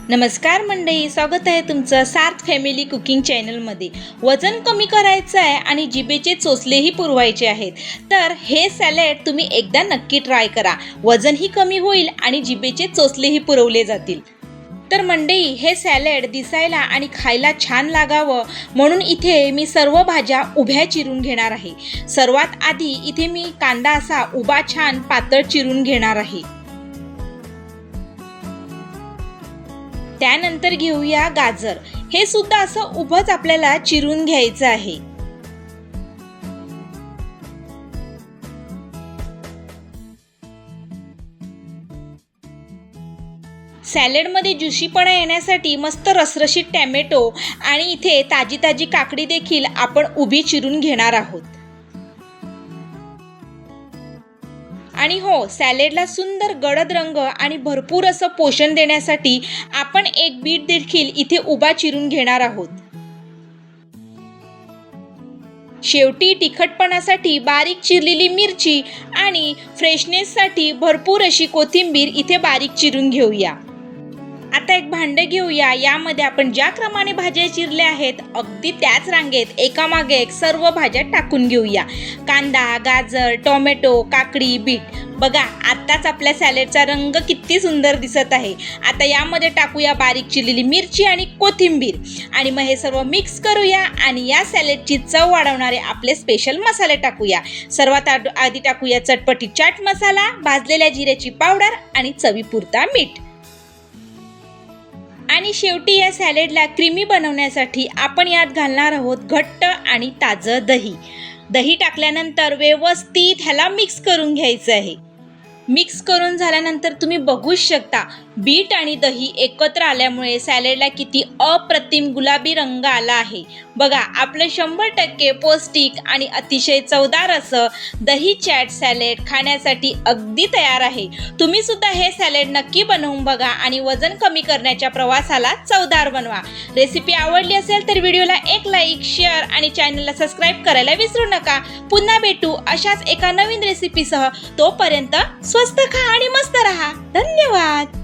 नमस्कार मंडळी, स्वागत आहे तुमचं सार्थ फॅमिली कुकिंग चॅनलमध्ये। वजन कमी करायचं आहे आणि जिभेचे चोचलेही पुरवायचे आहेत, तर हे सॅलड तुम्ही एकदा नक्की ट्राय करा। वजनही कमी होईल आणि जिभेचे चोचलेही पुरवले जातील। तर मंडळी, हे सॅलड दिसायला आणि खायला छान लागावं म्हणून इथे मी सर्व भाज्या उभ्या चिरून घेणार आहे। सर्वात आधी इथे मी कांदा असा उभा छान पातळ चिरून घेणार आहे। त्यानंतर घेऊया गाजर, हे सुद्धा असं उभंच आपल्याला चिरून घ्यायचं आहे। सॅलडमध्ये ज्युशीपणा येण्यासाठी मस्त रसरशीत टॅमॅटो आणि इथे ताजी ताजी काकडी देखील आपण उभी चिरून घेणार आहोत। आणि हो, सॅलडला सुंदर गडद रंग आणि भरपूर असं पोषण देण्यासाठी आपण एक बीट देखील इथे उभा चिरून घेणार आहोत। शेवटी तिखटपणासाठी बारीक चिरलेली मिरची आणि फ्रेशनेससाठी भरपूर अशी कोथिंबीर इथे बारीक चिरून घेऊया। आता एक भांडं घेऊया, यामध्ये आपण ज्या क्रमाने भाज्या चिरल्या आहेत अगदी त्याच रांगेत एकामागे एक सर्व भाज्या टाकून घेऊया। कांदा, गाजर, टोमॅटो, काकडी, बीट। बघा, आत्ताच आपल्या सॅलडचा रंग किती सुंदर दिसत आहे। आता यामध्ये टाकूया बारीक चिरलेली मिरची आणि कोथिंबीर आणि मग हे सर्व मिक्स करूया आणि या सॅलडची चव वाढवणारे आपले स्पेशल मसाले टाकूया। सर्वात आधी टाकूया चटपटी चाट मसाला, भाजलेल्या जिऱ्याची पावडर आणि चवीपुरता मीठ। आणि शेवटी या सॅलडला क्रीमी बनवण्यासाठी आपण यात घालणार आहोत घट्ट आणि ताजं दही। दही टाकल्यानंतर व्यवस्थित ह्याला मिक्स करून घ्यायचं आहे। मिक्स करून झाल्यानंतर तुम्ही बघू शकता बीट आणि दही एकत्र आल्यामुळे सॅलडला किती अप्रतिम गुलाबी रंग आला आहे। बघा, आपलं 100% पौष्टिक आणि अतिशय चवदार असं दही चॅट सॅलड खाण्यासाठी अगदी तयार आहे। तुम्ही सुद्धा हे सॅलड नक्की बनवून बघा आणि वजन कमी करण्याच्या प्रवासाला चवदार बनवा। रेसिपी आवडली असेल तर व्हिडिओला एक लाईक, शेअर आणि चॅनलला सबस्क्राईब करायला विसरू नका। पुन्हा भेटू अशाच एका नवीन रेसिपीसह। तोपर्यंत स्वस्त खा आणि मस्त रहा। धन्यवाद।